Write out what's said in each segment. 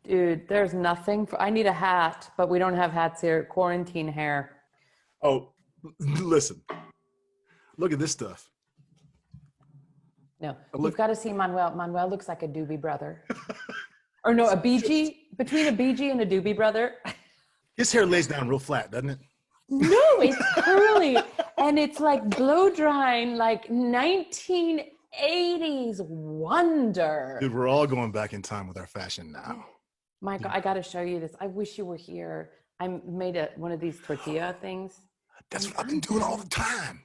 Dude, there's nothing for, I need a hat, but we don't have hats here. Quarantine hair. Oh, listen, look at this stuff. No, you've Look, got to see Manuel. Manuel looks like a Doobie Brother. Or no, a BG, between a BG and a Doobie Brother. his hair lays down real flat, doesn't it? No, it's curly and it's like blow drying, like 1980s wonder. Dude, we're all going back in time with our fashion now. Michael, I got to show you this. I wish you were here. I made one of these tortilla things. That's what I've been doing all the time.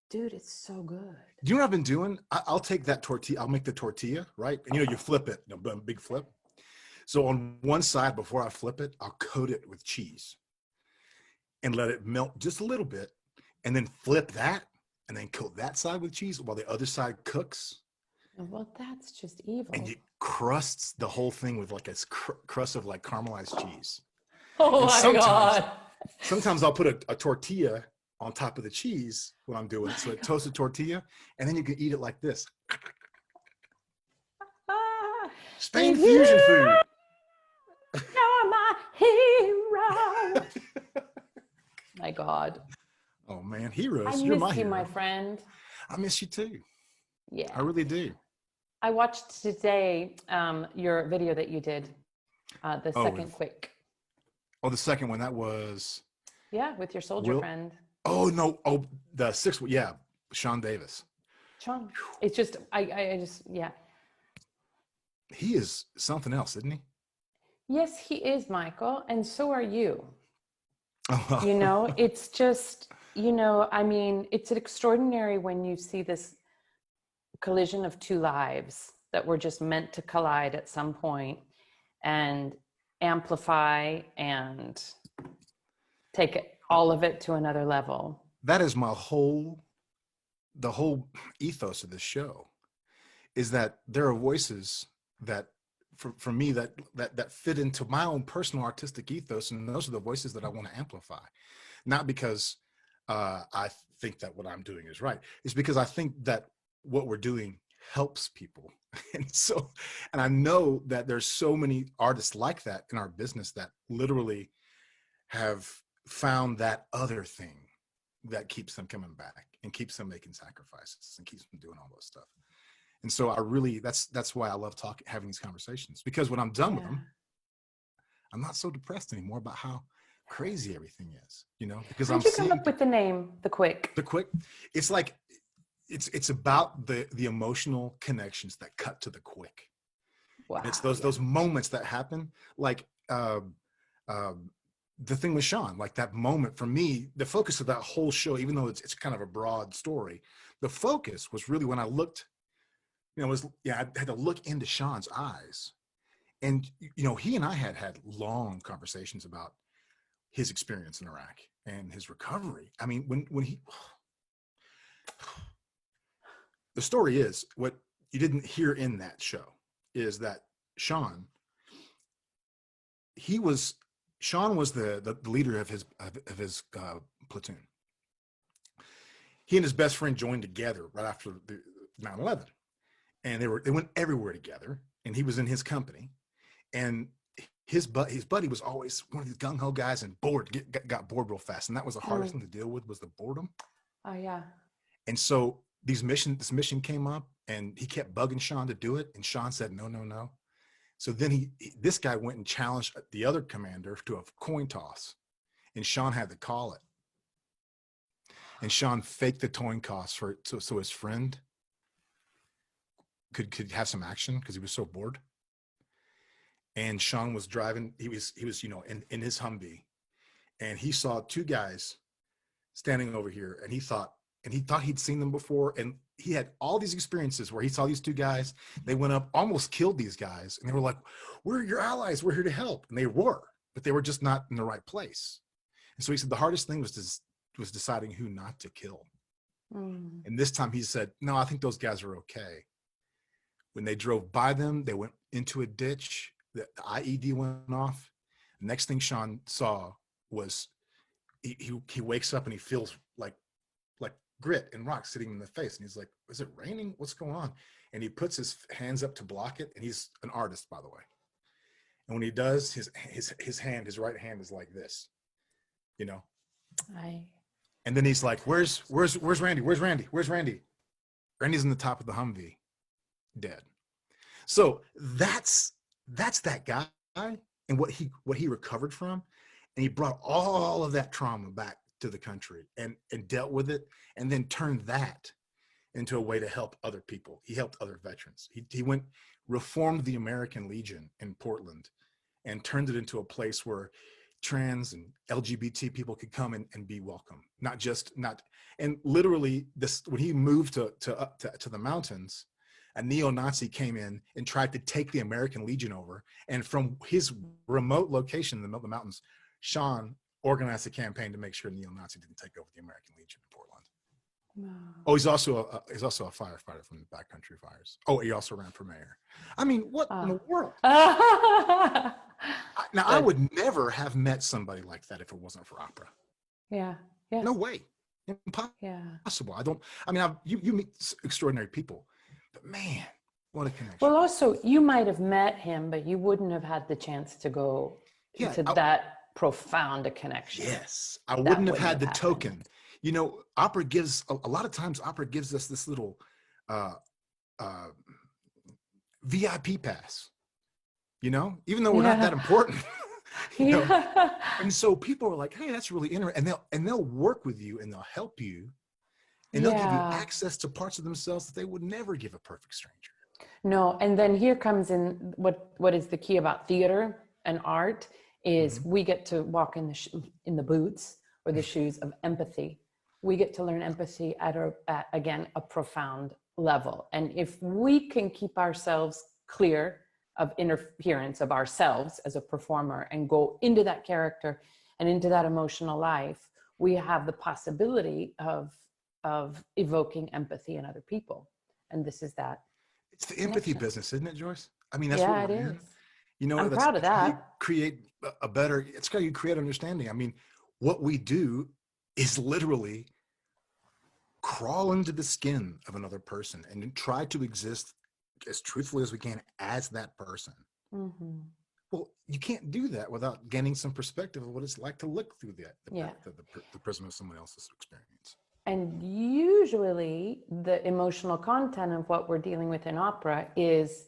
Dude, it's so good. Do you know what I've been doing? I'll take that tortilla. I'll make the tortilla, right? And you flip it, big flip. So on one side, before I flip it, I'll coat it with cheese and let it melt just a little bit, and then flip that, and then coat that side with cheese while the other side cooks. Well, that's just evil. And it crusts the whole thing with like a crust of like caramelized cheese. Oh my God. Sometimes I'll put a tortilla on top of the cheese when I'm doing it. So a toasted tortilla, and then you can eat it like this. Spain fusion food. You're my hero. My God. Oh man, heroes. I You're miss my you, hero. my friend. I miss you too. Yeah. I really do. I watched today your video that you did, the second quick. Oh, the second one, that was... Yeah, with your soldier friend. Oh, no. Oh, the sixth one. Yeah, Sean Davis. Sean. It's just, I just, yeah. He is something else, isn't he? Yes, he is, Michael. And so are you. It's just, I mean, it's extraordinary when you see this collision of two lives that were just meant to collide at some point and amplify and take all of it to another level. That is the whole ethos of this show, is that there are voices that for me that fit into my own personal artistic ethos, and those are the voices that I want to amplify. Not because I think that what I'm doing is right. It's because I think that what we're doing helps people. And I know that there's so many artists like that in our business that literally have found that other thing that keeps them coming back and keeps them making sacrifices and keeps them doing all those stuff. And so that's why I love having these conversations, because when I'm done with them, I'm not so depressed anymore about how crazy everything is, because How'd you come up with the name, The Quick? The Quick. It's like, it's about the emotional connections that cut to the quick. Wow. And it's those moments that happen, like the thing with Sean, like that moment for me, the focus of that whole show, even though it's kind of a broad story, the focus was really when I looked, I had to look into Sean's eyes. And, he and I had long conversations about his experience in Iraq and his recovery. I mean, when he, the story is, what you didn't hear in that show is that Sean was the leader of his platoon. He and his best friend joined together right after the 9/11, and they went everywhere together. And he was in his company, and his buddy was always one of these gung ho guys and got bored real fast, and that was the hardest thing to deal with, was the boredom. Oh yeah. And so this mission came up, and he kept bugging Sean to do it, and Sean said no. So then this guy went and challenged the other commander to a coin toss, and Sean had to call it. And Sean faked the coin toss so his friend could have some action, because he was so bored. And Sean was driving. He was in his Humvee, and he saw two guys standing over here, and he thought he'd seen them before, and he had all these experiences where he saw these two guys. They went up, almost killed these guys, and they were like, "We're your allies. We're here to help." And they were, but they were just not in the right place. And so he said the hardest thing was deciding who not to kill. And this time he said, "No, I think those guys are okay." When they drove by them, they went into a ditch. The IED went off. The next thing Sean saw was he wakes up and he feels like grit and rocks hitting him in the face, and he's like, "Is it raining? What's going on?" And he puts his hands up to block it, and he's an artist, by the way. And when he does, his right hand is like this, you know. I And then he's like, "Where's Randy? Where's Randy? Where's Randy?" Randy's in the top of the Humvee, dead. So that's that guy and what he recovered from, and he brought all of that trauma back to the country and dealt with it, and then turned that into a way to help other people. He helped other veterans. He went reformed the American Legion in Portland and turned it into a place where trans and LGBT people could come and be welcome. And literally this, when he moved to the mountains, a neo-Nazi came in and tried to take the American Legion over. And from his remote location in the middle of the mountains, Sean organized a campaign to make sure neo-Nazi didn't take over the American Legion in Portland. Wow. Oh, he's also a firefighter from the backcountry fires. Oh, he also ran for mayor. I mean, what in the world? Now, I would never have met somebody like that if it wasn't for opera. Yeah. No way. Yeah. Impossible. You meet extraordinary people, but man, what a connection. Well, also, you might have met him, but you wouldn't have had the chance to go into that profound a connection. Yes. I wouldn't have had the token. You know, opera gives, a lot of times opera gives us this little VIP pass, you know, even though we're not that important. You know? And so people are like, hey, that's really interesting. And they'll work with you and they'll help you and they'll give you access to parts of themselves that they would never give a perfect stranger. No, and then here comes in what is the key about theater and art is we get to walk in the boots or the shoes of empathy. We get to learn empathy at again, a profound level. And if we can keep ourselves clear of interference of ourselves as a performer and go into that character and into that emotional life, we have the possibility of evoking empathy in other people. And this is that. It's the empathy business, isn't it, Joyce? I mean, that's what we're in. You know, I'm proud of that. You create it's how you create understanding. I mean, what we do is literally crawl into the skin of another person and try to exist as truthfully as we can as that person. Mm-hmm. Well, you can't do that without gaining some perspective of what it's like to look through the prism of someone else's experience. And usually the emotional content of what we're dealing with in opera is,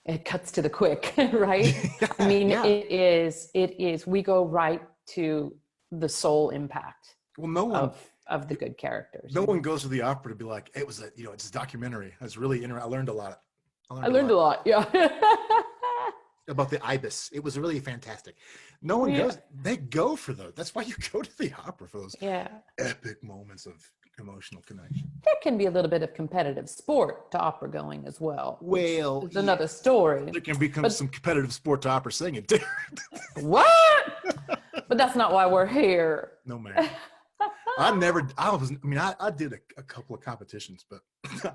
it cuts to the quick, right? I mean, it is, we go right to the soul impact of the good characters. No one goes to the opera to be like, it's a documentary. It's really interesting. I learned a lot. I learned a lot, yeah. About the ibis. It was really fantastic. No one goes, they go for those. That's why you go to the opera, for those epic moments of emotional connection. There can be a little bit of competitive sport to opera going as well. Well, it's another story. There can become some competitive sport to opera singing too. What? But that's not why we're here. No, man. I did a couple of competitions, but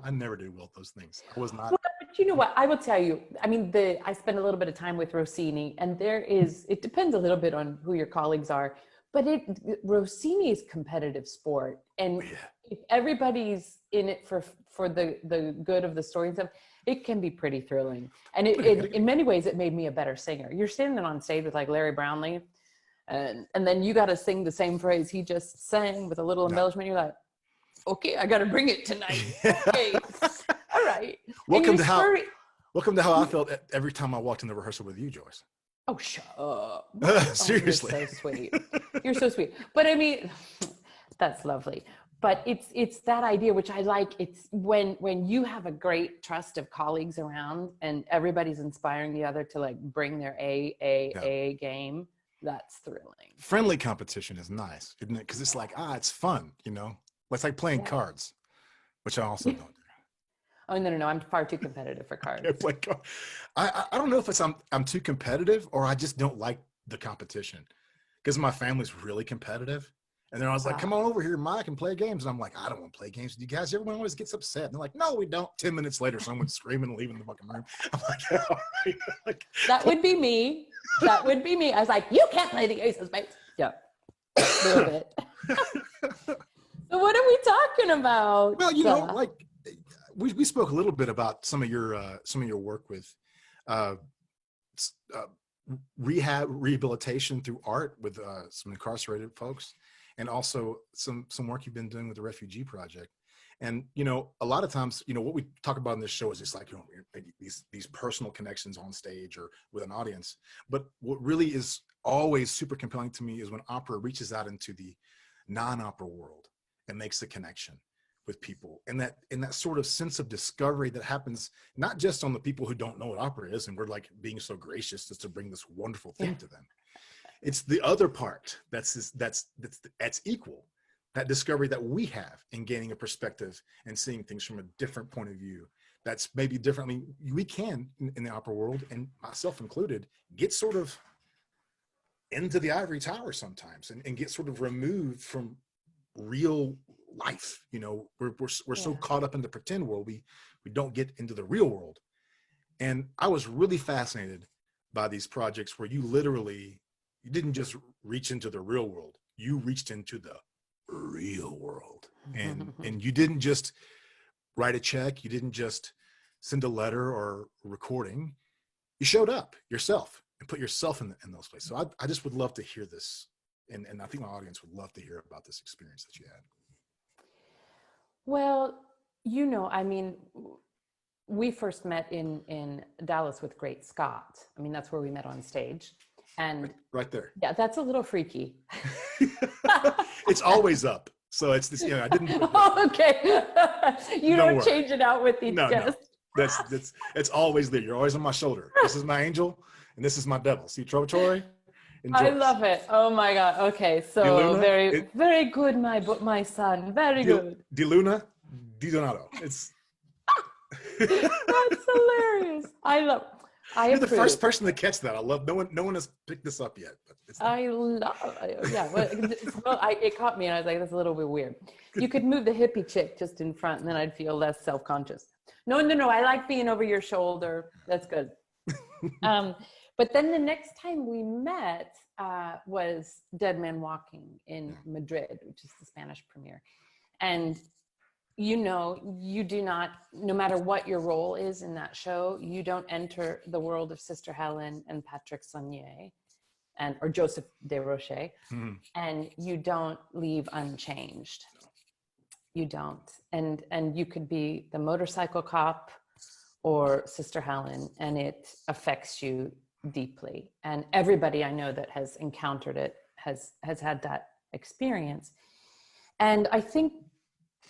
I never did well at those things. I was not. Well, but you know what? I will tell you, I mean, I spent a little bit of time with Rossini, and it depends a little bit on who your colleagues are, but Rossini is competitive sport. And if everybody's in it for the good of the story and stuff, it can be pretty thrilling. And in many ways, it made me a better singer. You're standing on stage with like Larry Brownlee, and then you got to sing the same phrase he just sang with a little embellishment. You're like, okay, I got to bring it tonight. Okay, all right. Welcome to how I felt every time I walked in the rehearsal with you, Joyce. Oh, shut up. Seriously. Oh, you're so sweet. You're so sweet. But I mean, that's lovely. But it's that idea, which I like. It's when you have a great trust of colleagues around and everybody's inspiring the other to like bring their A game. That's thrilling. Friendly competition is nice, isn't it? Because it's like, it's fun, you know? It's like playing cards, which I also don't do. Oh, no. I'm far too competitive for cards. I don't know if I'm too competitive or I just don't like the competition. Because my family's really competitive. And then I was like, come on over here, Mike, and play games. And I'm like, I don't want to play games with you guys. Everyone always gets upset. And they're like, no, we don't. 10 minutes later, someone's screaming and leaving the fucking room. I'm like, all right. That would be me. That would be me. I was like, you can't play the aces, mate. Yeah. A little bit. So what are we talking about? Well, you know, like we spoke a little bit about some of your work with rehabilitation through art with some incarcerated folks, and also some work you've been doing with the Refugee Project. And a lot of times, what we talk about in this show is just like these personal connections on stage or with an audience. But what really is always super compelling to me is when opera reaches out into the non-opera world and makes the connection with people, and that sort of sense of discovery that happens not just on the people who don't know what opera is, and we're like being so gracious just to bring this wonderful thing to them. It's the other part that's equal, that discovery that we have in gaining a perspective and seeing things from a different point of view. That's maybe differently we can in the opera world, and myself included, get sort of into the ivory tower sometimes and get sort of removed from real life. We're so caught up in the pretend world, we don't get into the real world. And I was really fascinated by these projects where you didn't just reach into the real world, you reached into the real world. And you didn't just write a check, you didn't just send a letter or a recording, you showed up yourself and put yourself in those places. So I just would love to hear this, and I think my audience would love to hear about this experience that you had. Well, I mean, we first met in Dallas with Great Scott. I mean, that's where we met on stage. And right there. Yeah, that's a little freaky. It's always up. So it's this, I didn't. Oh, okay. You don't change it out with each guest. No. It's always there. You're always on my shoulder. This is my angel and this is my devil. See, Trovatore? I love it. Oh my God. Okay. So very good, my son. Very good. Di Luna, Di Donato. It's that's hilarious. You're the first person to catch that. I love. No one has picked this up yet. But it caught me, and I was like, "That's a little bit weird." You could move the hippie chick just in front, and then I'd feel less self-conscious. No. I like being over your shoulder. That's good. But then the next time we met was Dead Man Walking in Madrid, which is the Spanish premiere, and. You do not, no matter what your role is in that show, you don't enter the world of Sister Helen and Patrick Saunier or Joseph Desrochers, and you don't leave unchanged. You don't. And you could be the motorcycle cop or Sister Helen, and it affects you deeply. And everybody I know that has encountered it has had that experience. And I think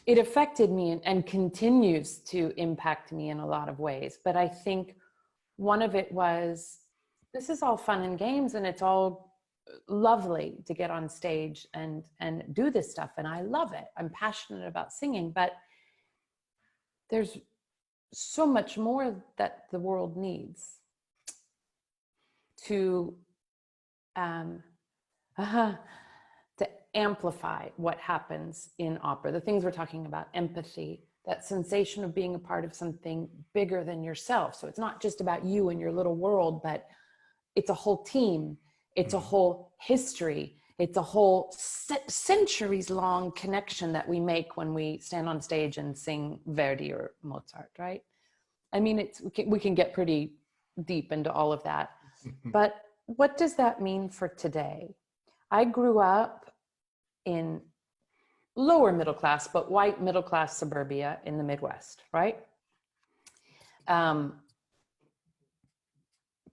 it affected me and continues to impact me in a lot of ways. But I think one of it was, this is all fun and games, and it's all lovely to get on stage and do this stuff. And I love it. I'm passionate about singing, but there's so much more that the world needs to amplify what happens in opera. The things we're talking about, empathy, that sensation of being a part of something bigger than yourself. So it's not just about you and your little world, but it's a whole team. It's a whole history. It's a whole centuries long connection that we make when we stand on stage and sing Verdi or Mozart, right? I mean, we can get pretty deep into all of that. But what does that mean for today? I grew up in lower middle class, but white middle class suburbia in the Midwest, right?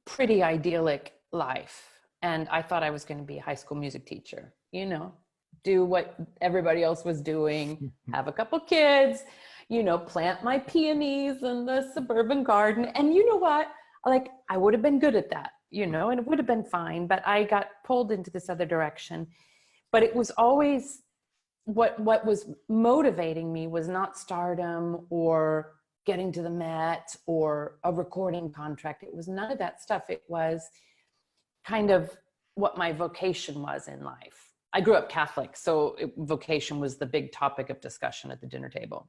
Pretty idyllic life. And I thought I was going to be a high school music teacher, do what everybody else was doing, have a couple kids, plant my peonies in the suburban garden. And you know what? Like, I would have been good at that, and it would have been fine, but I got pulled into this other direction. But it was always what was motivating me was not stardom or getting to the Met or a recording contract. It was none of that stuff. It was kind of what my vocation was in life. I grew up Catholic, so vocation was the big topic of discussion at the dinner table.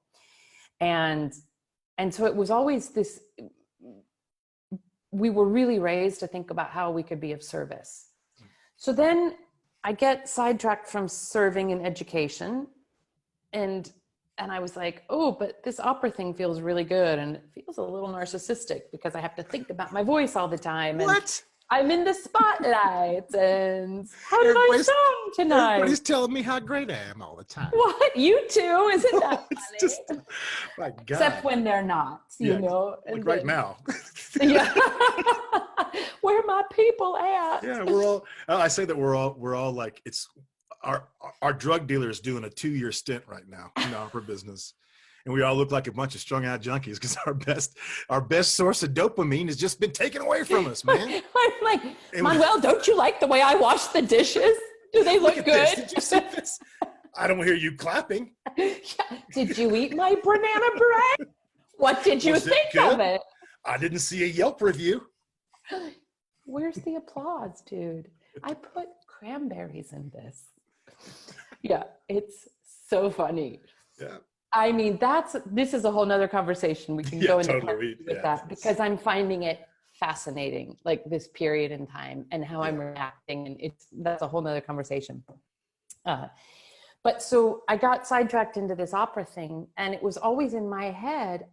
And so it was always this, we were really raised to think about how we could be of service. So then I get sidetracked from serving in education, and I was like, oh, but this opera thing feels really good, and it feels a little narcissistic because I have to think about my voice all the time. And what? I'm in the spotlight, and how did I Everybody's sound tonight? everybody's telling me how great I am all the time. What? You too? Isn't that It's funny? just, my Except God. when they're not, Yeah, and like right then, now. yeah. Where my people at? Yeah, we're all. I say that we're all like it's our drug dealer is doing a 2-year stint right now in our business, and we all look like a bunch of strung out junkies because our best source of dopamine has just been taken away from us, man. I'm like, And Manuel, don't you like the way I wash the dishes? Do they look look at good? this. Did you see this? I don't hear you clapping. Yeah. Did you eat my banana bread? What did you Was it think good? of it? I didn't see a Yelp review. Where's the applause, dude? I put cranberries in this. Yeah, it's so funny. Yeah. I mean, this is a whole nother conversation. We can Yeah, go into totally. part two with Yeah. that, because I'm finding it fascinating, like this period in time and how I'm Yeah. reacting. And that's a whole nother conversation. But so I got sidetracked into this opera thing, and it was always in my head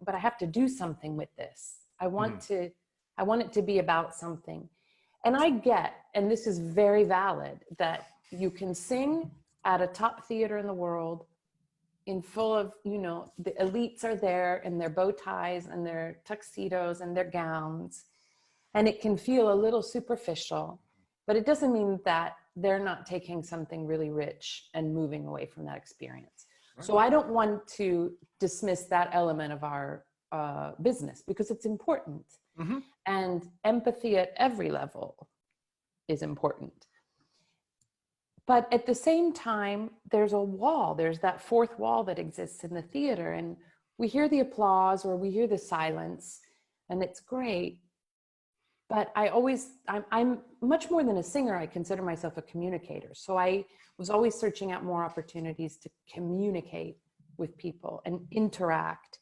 but I have to do something with this. I want it to be about something. And I get, and this is very valid, that you can sing at a top theater in the world in full of, the elites are there in their bow ties and their tuxedos and their gowns. And it can feel a little superficial, but it doesn't mean that they're not taking something really rich and moving away from that experience. Right. So I don't want to dismiss that element of our business, because it's important. Mm-hmm. And empathy at every level is important. But at the same time, there's that fourth wall that exists in the theater, and we hear the applause or we hear the silence, and it's great. But I'm much more than a singer. I consider myself a communicator. So I was always searching out more opportunities to communicate with people and interact.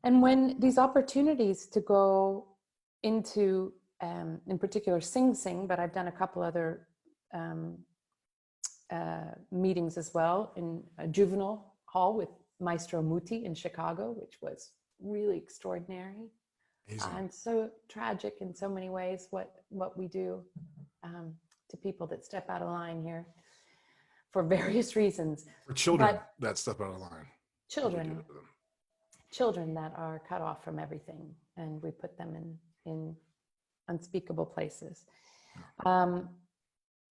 And when these opportunities to go into, in particular, Sing Sing, but I've done a couple other meetings as well in a Juvenile Hall with Maestro Muti in Chicago, which was really extraordinary. And so tragic in so many ways what we do to people that step out of line here for various reasons. For children that step out of line. Children that are cut off from everything, and we put them in unspeakable places.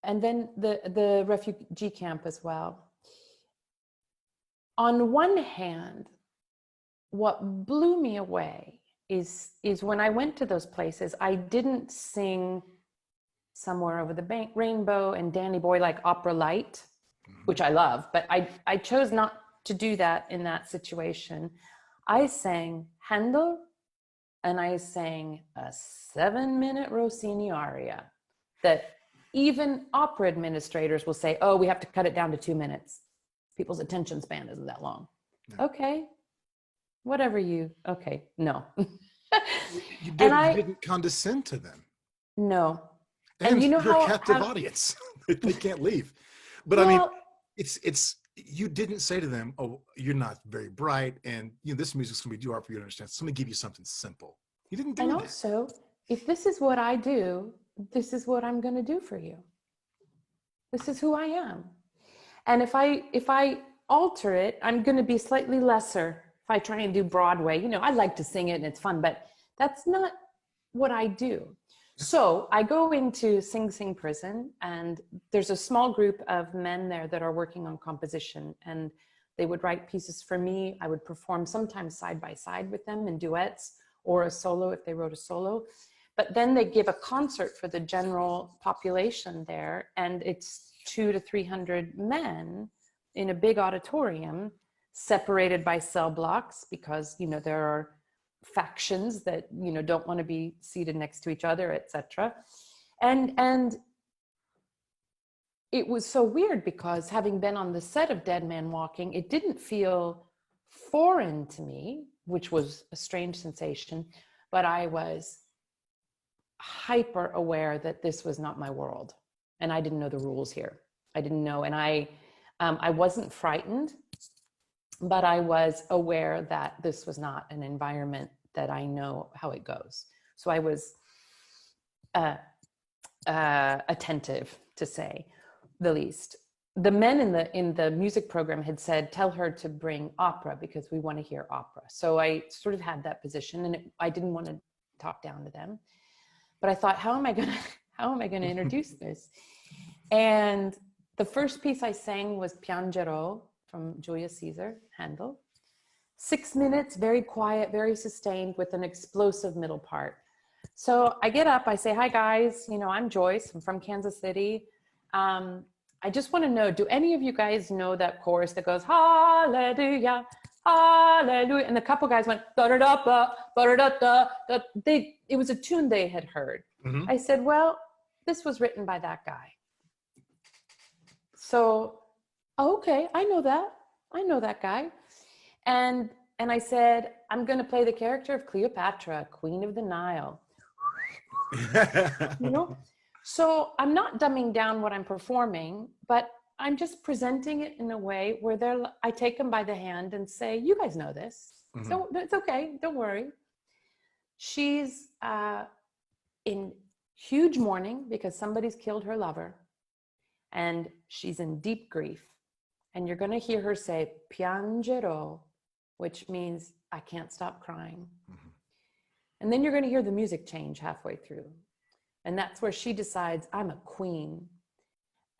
And then the refugee camp as well. On one hand, what blew me away is when I went to those places, I didn't sing Somewhere Over the Rainbow and Danny Boy like opera light, which I love, but I chose not to do that in that situation. I sang Handel, and I sang a 7-minute Rossini aria that even opera administrators will say, oh, we have to cut it down to 2 minutes. People's attention span isn't that long. Yeah. Okay, whatever okay, no. You didn't condescend to them. No. And you're a captive audience. They can't leave. But well, I mean, it's you didn't say to them, oh, you're not very bright, and this music's gonna be too hard for you to understand. So let me give you something simple. You didn't do that. And also, if this is what I do, this is what I'm gonna do for you. This is who I am. And if I alter it, I'm gonna be slightly lesser. If I try and do Broadway, I like to sing it and it's fun, but that's not what I do. So I go into Sing Sing prison, and there's a small group of men there that are working on composition, and they would write pieces for me. I would perform sometimes side by side with them in duets or a solo if they wrote a solo. But then they give a concert for the general population there, and it's 200 to 300 men in a big auditorium, separated by cell blocks, because there are factions that don't want to be seated next to each other, etc. And it was so weird, because having been on the set of Dead Man Walking, it didn't feel foreign to me, which was a strange sensation, but I was hyper aware that this was not my world, and I didn't know the rules here. I didn't know, and I wasn't frightened, but I was aware that this was not an environment that I know how it goes. So I was attentive, to say the least. The men in the music program had said, tell her to bring opera because we want to hear opera. So I sort of had that position, and I didn't want to talk down to them, but I thought, how am I gonna introduce this? And the first piece I sang was Piangerò from Julius Caesar, Handel. 6 minutes, very quiet, very sustained, with an explosive middle part. So I get up, I say, hi guys, I'm Joyce, I'm from Kansas City. I just want to know, do any of you guys know that chorus that goes, hallelujah, hallelujah? And the couple guys went, da-da-da-da, da-da-da-da. It was a tune they had heard. Mm-hmm. I said, well, this was written by that guy. So, okay, I know that guy. And I said, I'm going to play the character of Cleopatra, Queen of the Nile. So I'm not dumbing down what I'm performing, but I'm just presenting it in a way where I take them by the hand and say, you guys know this. Mm-hmm. So it's okay. Don't worry. She's in huge mourning because somebody's killed her lover, and she's in deep grief. And you're going to hear her say, piangerò, which means I can't stop crying. Mm-hmm. And then you're going to hear the music change halfway through. And that's where she decides, I'm a queen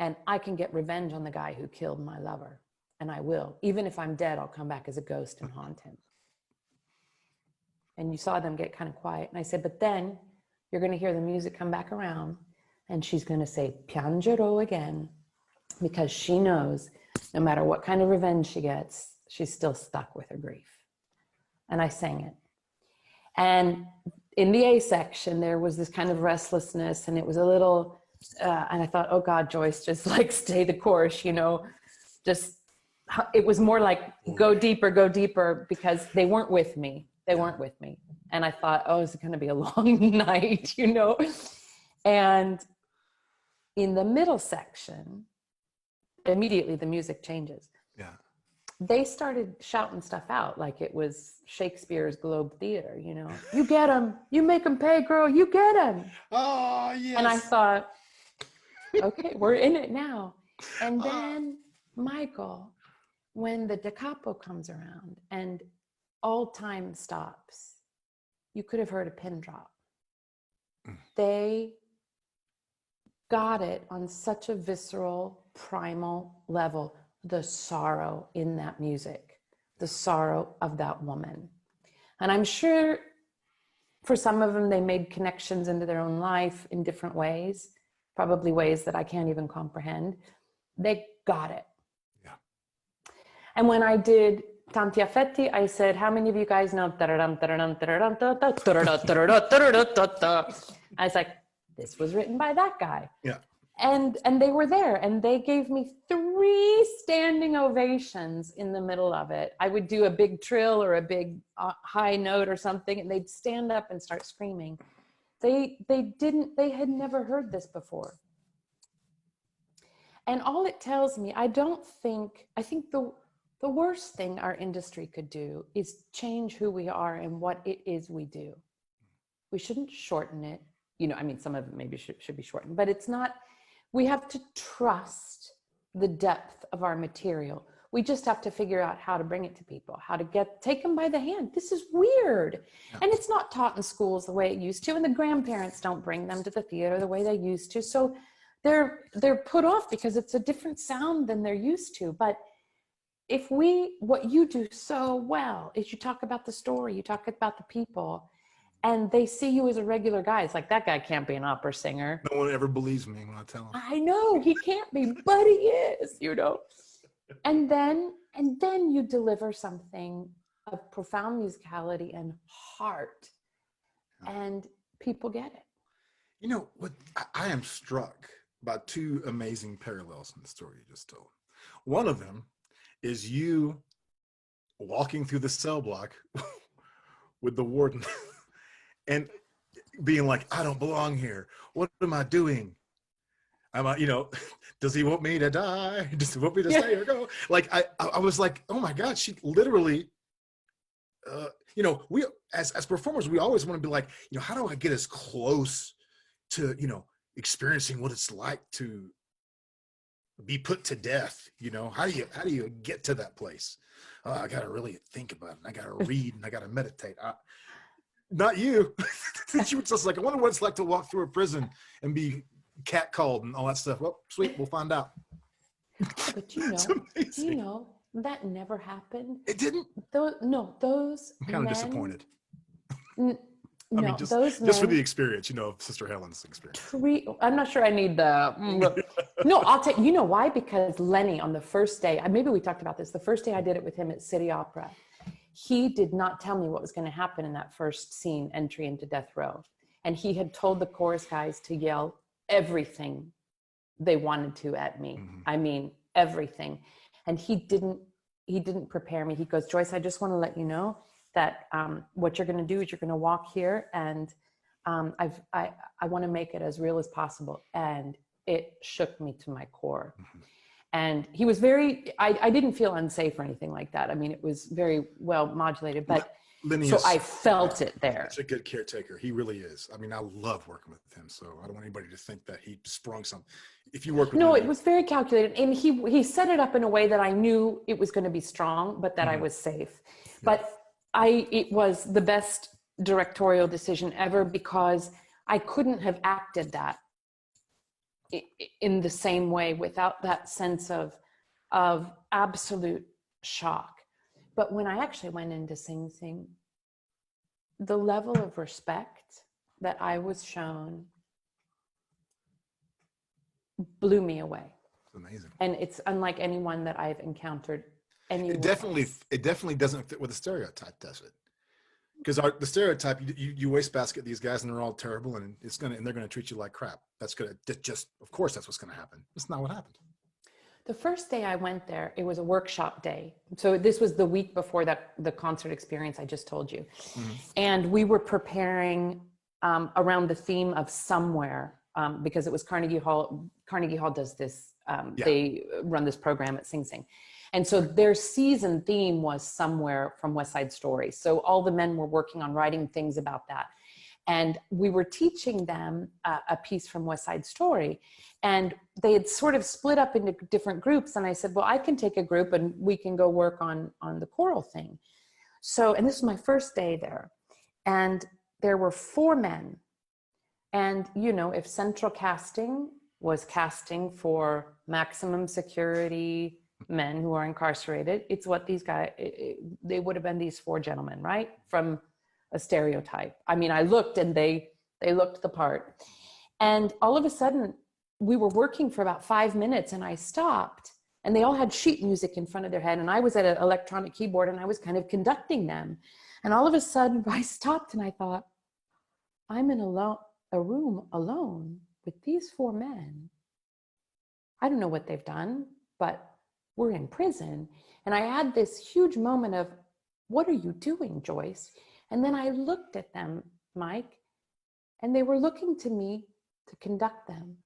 and I can get revenge on the guy who killed my lover. And I will. Even if I'm dead, I'll come back as a ghost and haunt him. And you saw them get kind of quiet. And I said, but then you're going to hear the music come back around and she's going to say, piangerò again, because she knows no matter what kind of revenge she gets, she's still stuck with her grief. And I sang it. And in the A section, there was this kind of restlessness, and it was a little, and I thought, oh God, Joyce, just like stay the course, just, it was more like go deeper, because they weren't with me. And I thought, oh, it's going to be a long night, And in the middle section, immediately the music changes. Yeah. They started shouting stuff out like it was Shakespeare's Globe Theater, You get them, you make them pay, girl, you get them. Oh, yes. And I thought, okay, we're in it now. And then Michael, when the da capo comes around and all time stops, you could have heard a pin drop. They got it on such a visceral, primal level. The sorrow in that music, the sorrow of that woman. And I'm sure for some of them, they made connections into their own life in different ways, probably ways that I can't even comprehend. They got it. Yeah. And when I did Tanti Affetti, I said, how many of you guys know? I was like, this was written by that guy. Yeah. And they were there, and they gave me 3 standing ovations in the middle of it. I would do a big trill or a big high note or something, and they'd stand up and start screaming. They had never heard this before. And all it tells me, I think the worst thing our industry could do is change who we are and what it is we do. We shouldn't shorten it. Some of it maybe should be shortened, but it's not. We have to trust the depth of our material. We just have to figure out how to bring it to people, how to take them by the hand. This is weird. Yeah. And it's not taught in schools the way it used to, and the grandparents don't bring them to the theater the way they used to. So they're put off because it's a different sound than they're used to. But what you do so well is you talk about the story, you talk about the people, and they see you as a regular guy. It's like, that guy can't be an opera singer. No one ever believes me when I tell him. I know, he can't be, but he is, And then you deliver something of profound musicality and heart, and people get it. What I am struck by 2 amazing parallels in the story you just told. One of them is you walking through the cell block with the warden and being like, I don't belong here. What am I doing? Does he want me to die? Does he want me to stay or go? Like, I was like, oh my God, she literally you know, we as performers, we always want to be like, you know, how do I get as close to, you know, experiencing what it's like to be put to death? You know, how do you get to that place? I got to really think about it. I got to read and I got to meditate. Not you. She was just like, I wonder what it's like to walk through a prison and be catcalled and all that stuff. Well, sweet, we'll find out. But you It's know, amazing. that never happened. It didn't. Those I'm kind of men, disappointed. n- I mean, no, those just for the men experience, you know, of Sister Helen's experience. I'm not sure I need the, no, I'll tell you know why? Because Lenny on the first day, maybe we talked about this, the first day I did it with him at City Opera, he did not tell me what was going to happen in that first scene, entry into death row. And he had told the chorus guys to yell everything they wanted to at me. Mm-hmm. I mean, everything. And he didn't prepare me. He goes, Joyce, I just want to let you know that what you're going to do is you're going to walk here, and I want to make it as real as possible. And it shook me to my core. Mm-hmm. And he was I didn't feel unsafe or anything like that. I mean, it was very well modulated, but Lenny so is, I felt it there. It's a good caretaker. He really is. I mean, I love working with him, so I don't want anybody to think that he sprung something. If you work with No, Lenny, it was very calculated. And he set it up in a way that I knew it was going to be strong, but that I was safe. But it was the best directorial decision ever, because I couldn't have acted that in the same way without that sense of absolute shock. But when I actually went into Sing Sing, the level of respect that I was shown blew me away. it's amazing. And it's unlike anyone that I've encountered anywhere. It definitely doesn't fit with the stereotype, does it? Because the stereotype, you wastebasket these guys and they're all terrible, and they're gonna treat you like crap. Of course that's what's gonna happen. That's not what happened. The first day I went there, it was a workshop day. So this was the week before the concert experience I just told you. Mm-hmm. And we were preparing around the theme of Somewhere, because it was Carnegie Hall. Carnegie Hall does this, they run this program at Sing Sing. And so their season theme was Somewhere from West Side Story. So all the men were working on writing things about that. And we were teaching them a piece from West Side Story. And they had sort of split up into different groups. And I said, well, I can take a group and we can go work on the choral thing. So, and this was my first day there. And there were 4 men. And, you know, if central casting was casting for maximum security men who are incarcerated, it's what these guys, they would have been these 4 gentlemen, right? From a stereotype. I mean, I looked and they looked the part. And all of a sudden, we were working for about 5 minutes and I stopped, and they all had sheet music in front of their head. And I was at an electronic keyboard and I was kind of conducting them. And all of a sudden I stopped and I thought, I'm in a room alone with these 4 men. I don't know what they've done, but we're in prison. And I had this huge moment of, what are you doing, Joyce? And then I looked at them, Mike, and they were looking to me to conduct them,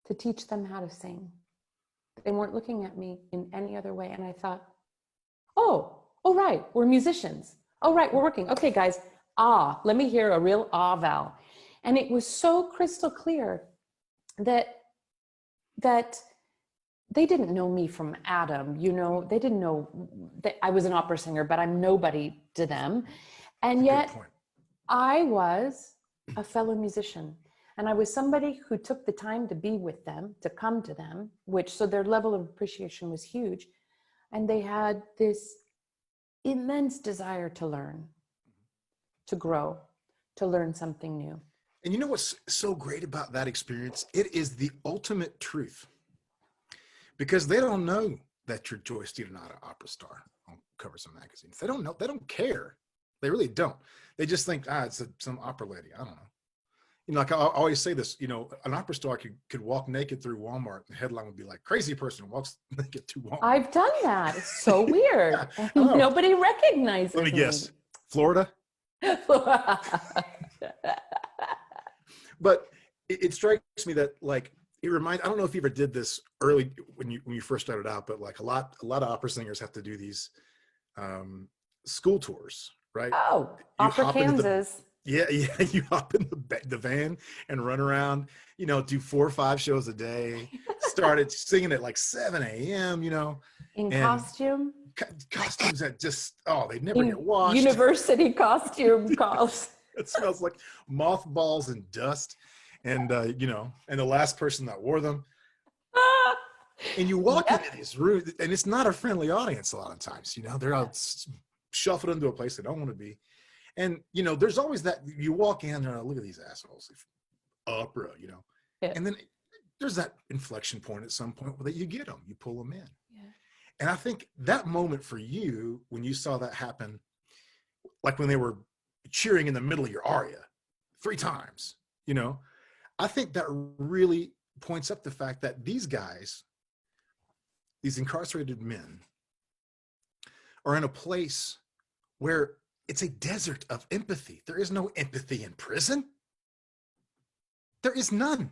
to teach them how to sing. They weren't looking at me in any other way. And I thought, oh, right, we're musicians. Oh, right, we're working. Okay, guys, let me hear a real vowel. And it was so crystal clear that they didn't know me from Adam, you know, they didn't know that I was an opera singer, but I'm nobody to them. And yet I was a fellow musician, and I was somebody who took the time to be with them, to come to them, so their level of appreciation was huge. And they had this immense desire to learn, to grow, to learn something new. And you know what's so great about that experience? It is the ultimate truth, because they don't know that you're Joyce DiDonato, opera star on covers of magazines. They don't know. They don't care. They really don't. They just think, it's some opera lady. I don't know. You know, like I always say this, you know, an opera star could walk naked through Walmart, and the headline would be like, crazy person walks naked through Walmart. I've done that. It's so weird. Nobody recognizes me. Let me guess. Florida? But it strikes me that, like, I don't know if you ever did this early when you first started out, but like a lot of opera singers have to do these school tours, right? Oh, You Opera hop into the Kansas. Yeah, yeah. You hop in the van and run around. Do 4 or 5 shows a day. Started singing at like 7 a.m. In And costume. costumes that just they never get In washed. university costume calls. It smells like mothballs and dust, and the last person that wore them. And you walk Yep. into these rooms, and it's not a friendly audience a lot of times. They're out shuffled into a place they don't want to be. And there's always that you walk in and look at these assholes, opera, Yeah. and then there's that inflection point at some point where you get them, you pull them in. Yeah. And I think that moment for you, when you saw that happen, like when they were cheering in the middle of your aria 3 times, I think that really points up the fact that these guys, these incarcerated men, are in a place where it's a desert of empathy. There is no empathy in prison. There is none.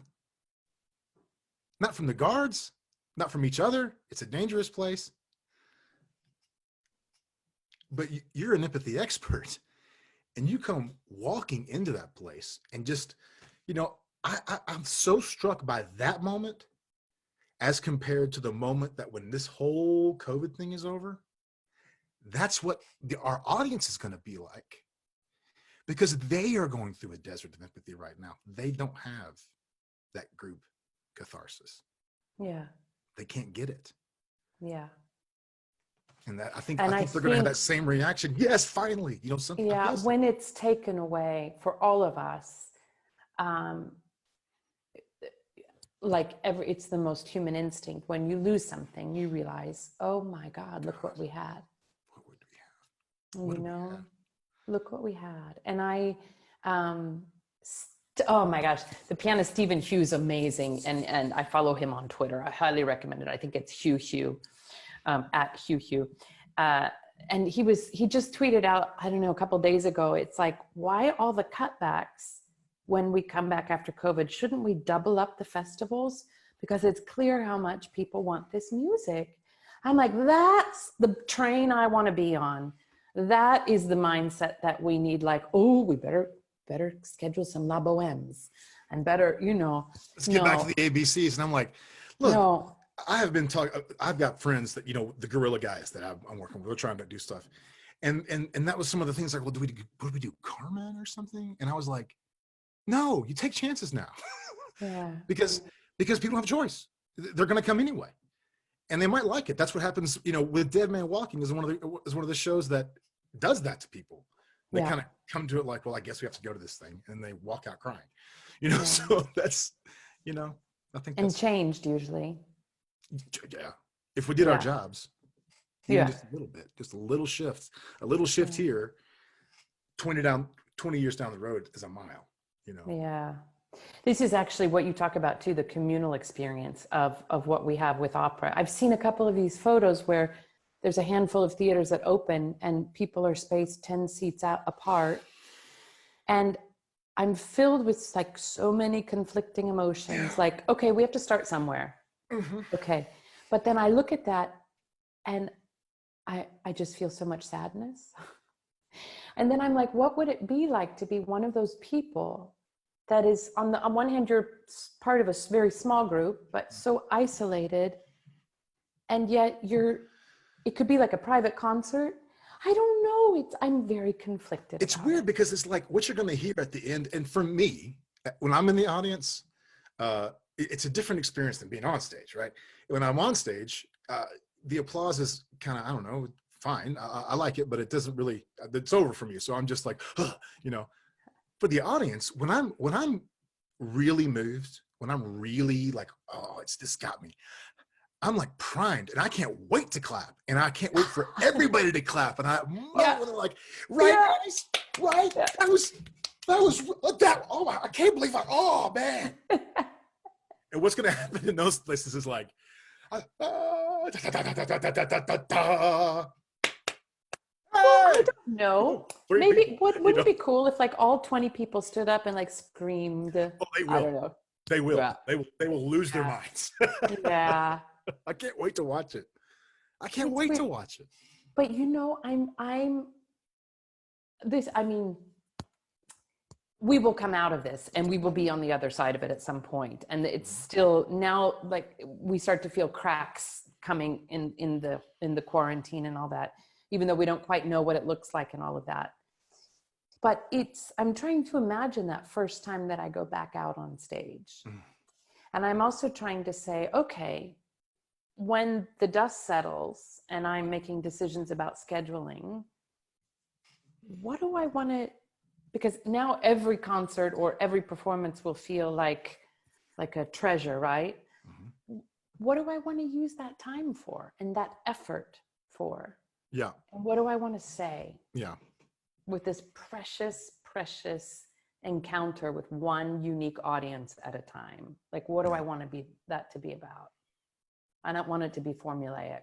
Not from the guards, not from each other. It's a dangerous place. But you're an empathy expert, and you come walking into that place and just, I'm so struck by that moment as compared to the moment that when this whole COVID thing is over, that's what our audience is going to be like, because they are going through a desert of empathy right now. They don't have that group catharsis. Yeah. They can't get it. Yeah. And that I think And they're going to have that same reaction. Yes, finally, something. Yeah, Yes. when it's taken away for all of us, it's the most human instinct. When you lose something, you realize, oh my God, look what we had. What would we have? Look what we had. And oh my gosh, the pianist Stephen Hughes, amazing. And I follow him on Twitter. I highly recommend it. I think it's Hugh, at Hugh. And he just tweeted out, I don't know, a couple of days ago, it's like, why all the cutbacks when we come back after COVID? Shouldn't we double up the festivals? Because it's clear how much people want this music. I'm like, that's the train I want to be on. That is the mindset that we need. Like, oh, we better schedule some La Bohemes and better, Let's get back to the ABCs. And I'm like, look, no. I have been talking, I've got friends that, the guerrilla guys that I'm working with, we're trying to do stuff. And that was some of the things like, well, what do we do? Carmen or something? And I was like, no, you take chances now. Yeah. because people have choice. They're going to come anyway. And they might like it. That's what happens, with Dead Man Walking is one of the shows that does that to people. They kind of come to it like, well, I guess we have to go to this thing, and they walk out crying. So that's, I think that's changed usually. Yeah. If we did our jobs, even just a little bit, just a little shift here, 20 years down the road is a mile, Yeah. This is actually what you talk about too, the communal experience of what we have with opera. I've seen a couple of these photos where there's a handful of theaters that open and people are spaced 10 seats out apart. And I'm filled with like so many conflicting emotions. Like, okay, we have to start somewhere. Mm-hmm. Okay. But then I look at that and I just feel so much sadness. And then I'm like, what would it be like to be one of those people that is on one hand, you're part of a very small group, but so isolated. And yet it could be like a private concert. I don't know. I'm very conflicted. It's weird because it's like what you're going to hear at the end. And for me, when I'm in the audience, it's a different experience than being on stage, right? When I'm on stage, the applause is kind of, I don't know, fine. I like it, but it doesn't really, it's over for me. So I'm just like, For the audience, when I'm really moved, when I'm really like, oh, this got me, I'm like primed and I can't wait to clap and I can't wait for everybody to clap. And I'm like, right, guys, right? That was, oh, I can't believe oh man. And what's going to happen in those places is like, I don't know. Maybe wouldn't it be cool if like all 20 people stood up and like screamed? Oh, they will. I don't know. They will. Yeah. They will lose their minds. Yeah. I can't wait to watch it. I can't wait to watch it. But I'm this, I mean, we will come out of this and we will be on the other side of it at some point. And it's still now, like, we start to feel cracks coming in the quarantine and all that, even though we don't quite know what it looks like and all of that. But I'm trying to imagine that first time that I go back out on stage. And I'm also trying to say, okay, when the dust settles and I'm making decisions about scheduling, what do I want to, because now every concert or every performance will feel like a treasure, right? What do I want to use that time for and that effort for? Yeah. And what do I want to say? Yeah. With this precious, precious encounter with one unique audience at a time. Like, what do I want that to be about? I don't want it to be formulaic.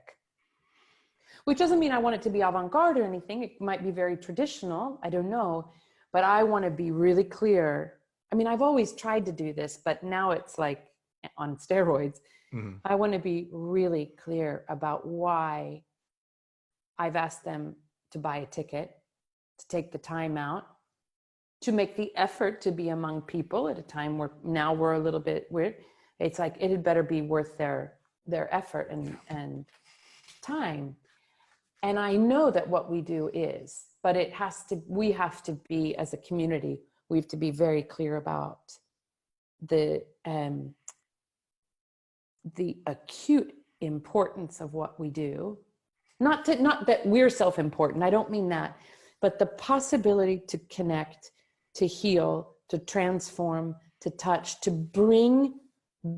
Which doesn't mean I want it to be avant-garde or anything. It might be very traditional. I don't know. But I want to be really clear. I mean, I've always tried to do this, but now it's like on steroids. I want to be really clear about why I've asked them to buy a ticket, to take the time out, to make the effort to be among people at a time where now we're a little bit weird. It's like, it had better be worth their effort and time. And I know that what we do is, but we have to be, as a community, we have to be very clear about the acute importance of what we do. Not that we're self-important, I don't mean that, but the possibility to connect, to heal, to transform, to touch, to bring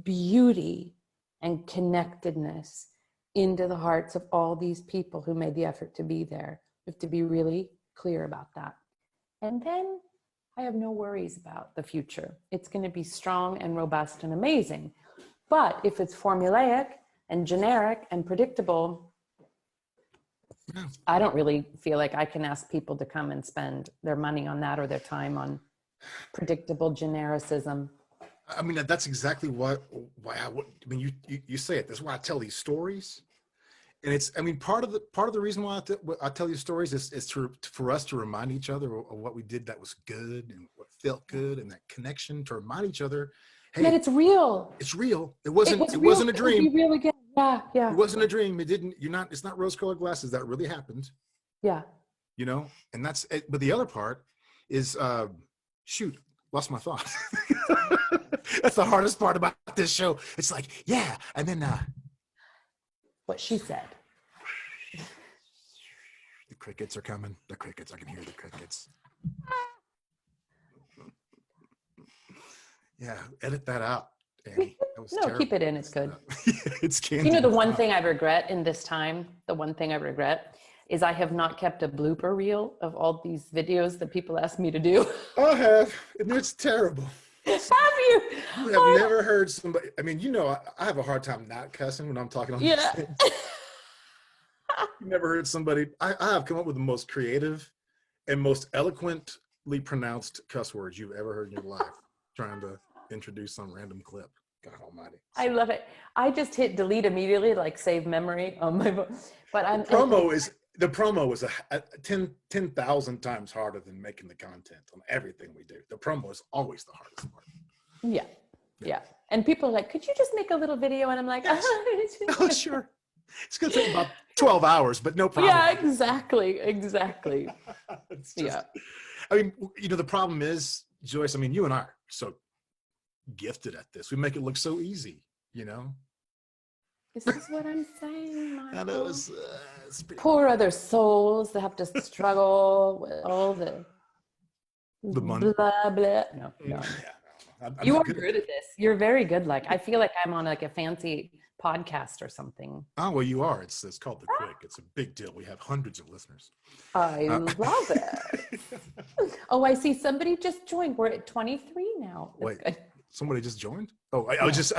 beauty and connectedness into the hearts of all these people who made the effort to be there. We have to be really clear about that. And then I have no worries about the future. It's going to be strong and robust and amazing. But if it's formulaic and generic and predictable, I don't really feel like I can ask people to come and spend their money on that or their time on predictable genericism. I mean, that's exactly why you say it. That's why I tell these stories. And it's, I mean, part of the reason why I tell these stories is for us to remind each other of what we did that was good and what felt good, and that connection, to remind each other, hey, that it's real. It's real. It wasn't a dream. It was real again. Yeah. It wasn't a dream. It's not rose-colored glasses. That really happened. Yeah. You know, and that's it. But the other part is, shoot, lost my thought. That's the hardest part about this show. It's like, yeah. And then, what she said. The crickets are coming. The crickets. I can hear the crickets. Yeah, edit that out, Annie. That was terrible. Keep it in. It's good. It's candy. You know, the one thing I regret in this time, is I have not kept a blooper reel of all these videos that people ask me to do. I have, and it's terrible. Have you? You have never heard somebody, I mean, you know, I have a hard time not cussing when I'm talking on these things. You never heard somebody, I have come up with the most creative and most eloquently pronounced cuss words you've ever heard in your life, trying to introduce some random clip. God almighty. I love it. I just hit delete immediately, like save memory on my phone. But the promo is 10,000 times harder than making the content on everything we do. The promo is always the hardest part. Yeah. And people are like, could you just make a little video? And I'm like, yes. Oh, sure. It's going to take about 12 hours, but no problem. Yeah, exactly. Just, I mean, you know, the problem is, Joyce, I mean, you and I are so gifted at this. We make it look so easy, you know? This is what I'm saying, Michael. I know it's poor other souls that have to struggle with all the money. Blah, blah. No. Yeah. You are good at this. You're very good. Like, I feel like I'm on like a fancy podcast or something. Oh, well, you are. It's called The Crick. It's a big deal. We have hundreds of listeners. I love it. Oh, I see somebody just joined. We're at 23 now. Wait, somebody just joined? Oh, I just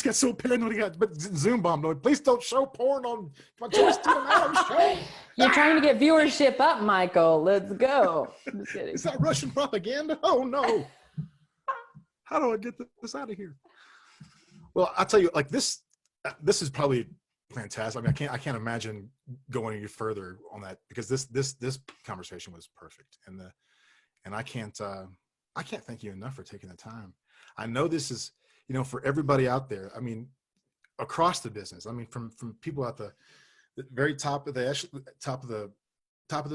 got so paranoid. But Zoom bombed. Please don't show porn on my Joyce show. You're trying to get viewership up, Michael. Let's go. I'm just kidding. Is that Russian propaganda? Oh no! How do I get this out of here? Well, I'll tell you, like this is probably fantastic. I mean, I can't imagine going any further on that, because this conversation was perfect, and I can't thank you enough for taking the time. I know this is, for everybody out there. I mean, across the business. I mean, from people at the very top of the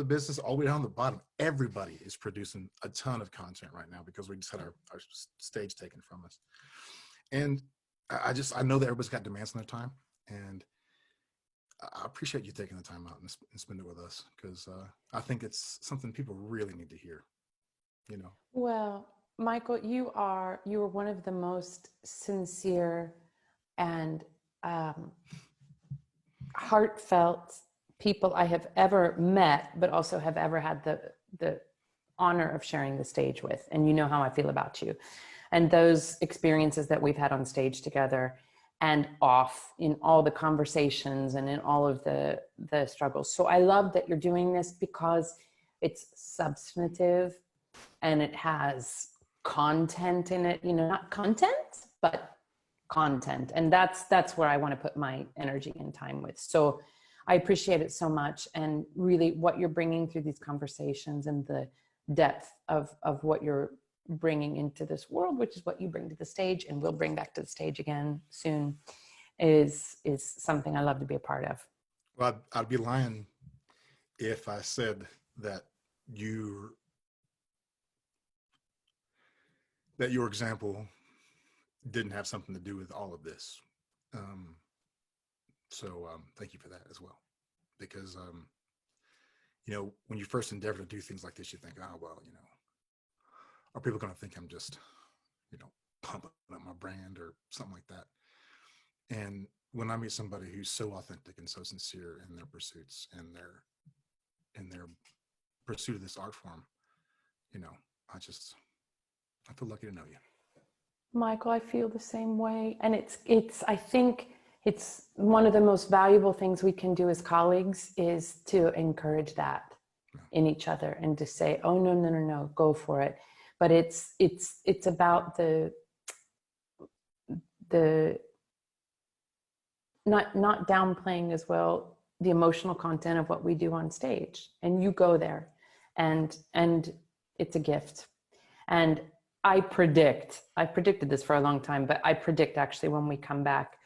business all the way down to the bottom. Everybody is producing a ton of content right now because we just had our stage taken from us. And I know that everybody's got demands on their time, and I appreciate you taking the time out and spend it with us, because I think it's something people really need to hear. Well, Michael, you are one of the most sincere and heartfelt people I have ever met, but also have ever had the honor of sharing the stage with. And you know how I feel about you. And those experiences that we've had on stage together and off, in all the conversations and in all of the struggles. So I love that you're doing this, because it's substantive and it has content in it, not content, but content. And that's where I want to put my energy and time with. So I appreciate it so much. And really what you're bringing through these conversations and the depth of what you're bringing into this world, which is what you bring to the stage and will bring back to the stage again soon, is something I love to be a part of. Well, I'd be lying if I said that your example didn't have something to do with all of this. So thank you for that as well, because when you first endeavor to do things like this, you think, oh well, are people going to think I'm just pumping up my brand or something like that? And when I meet somebody who's so authentic and so sincere in their pursuits and their pursuit of this art form, I feel lucky to know you. Michael, I feel the same way. And I think it's one of the most valuable things we can do as colleagues is to encourage that in each other and to say, oh, no, go for it. But it's about the not downplaying as well the emotional content of what we do on stage. And you go there and it's a gift. And I predicted this for a long time, but I predict actually when we come back,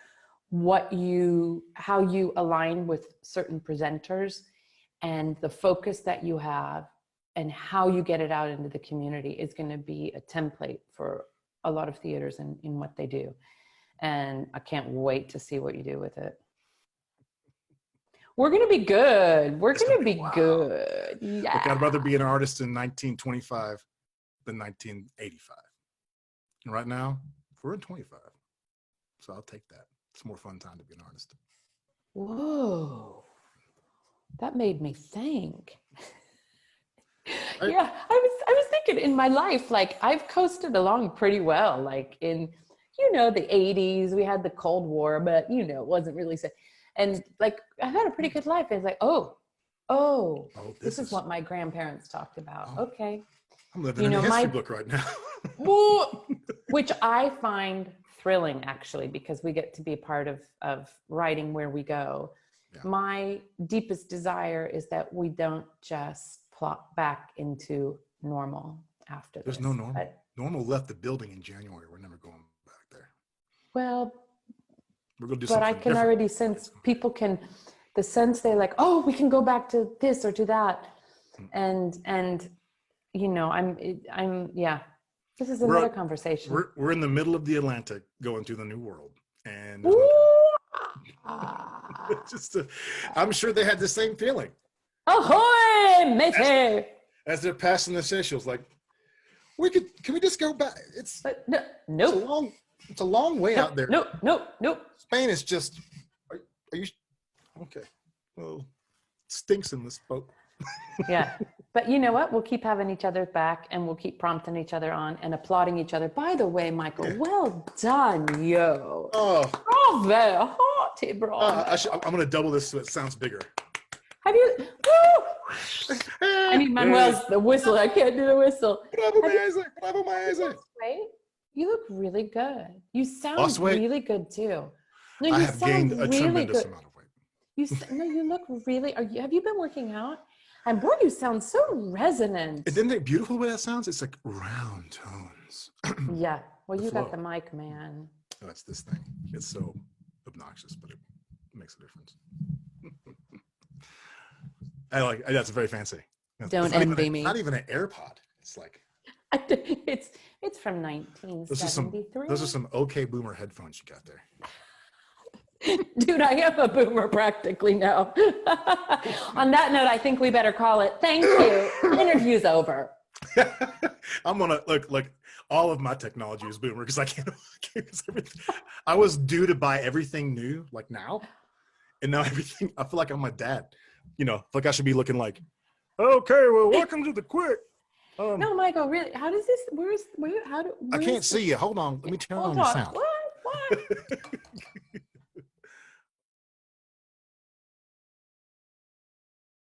how you align with certain presenters and the focus that you have and how you get it out into the community is going to be a template for a lot of theaters in what they do. And I can't wait to see what you do with it. We're going to be good. We're going to be good. Yeah. Look, I'd rather be an artist in 1925 than 1985. And right now, we're in 25. So I'll take that. It's a more fun time to be an artist. Whoa. That made me think. Right. Yeah, I was thinking in my life, like I've coasted along pretty well. Like in, the 80s, we had the Cold War, but it wasn't really so. And like I've had a pretty good life. It's like, this is what my grandparents talked about. Okay. I'm living in a history book right now. Which I find thrilling, actually, because we get to be a part of writing where we go. Yeah. My deepest desire is that we don't just plop back into normal after There's no normal. Normal left the building in January. We're never going back there. Well, we're going to do but something I can different. already sense people the sense they're like, oh, we can go back to this or to that. And this is another conversation. We're in the middle of the Atlantic going to the New World. And I'm sure they had the same feeling. Ahoy, matey! As they're passing the Seychelles, like, can we just go back? Nope. It's a long way out there. Nope. Spain is just, are you, okay. Well, it stinks in this boat. Yeah. But you know what? We'll keep having each other back and we'll keep prompting each other on and applauding each other. By the way, Michael, well done, yo. Oh. Bravo. Hearty, bravo. I'm going to double this so it sounds bigger. Have you? Woo! I need Manuel's the whistle. I can't do the whistle. Wait, you look really good. You sound really good too. No, I have gained a tremendous amount of weight. No, you look really. Have you been working out? And boy, you sound so resonant. Isn't it beautiful the way that sounds? It's like round tones. Yeah. Well, The you got flow. the mic, man. That's this thing. It's so obnoxious, but it makes a difference. That's very fancy. Don't envy me. Not even an AirPod. It's like It's from 1973. those are some okay boomer headphones you got there. Dude, I am a boomer practically now. On that note, I think we better call it. Thank you. Interview's over. I'm gonna look. All of my technology is boomer because I can't. I was due to buy everything new like now, and now everything. I feel like I'm my dad. You know, like I should be looking like, okay, well, welcome to the quick. No, Michael, really? How does this? How do? I can't see you. Hold on. Let me turn on the sound. What?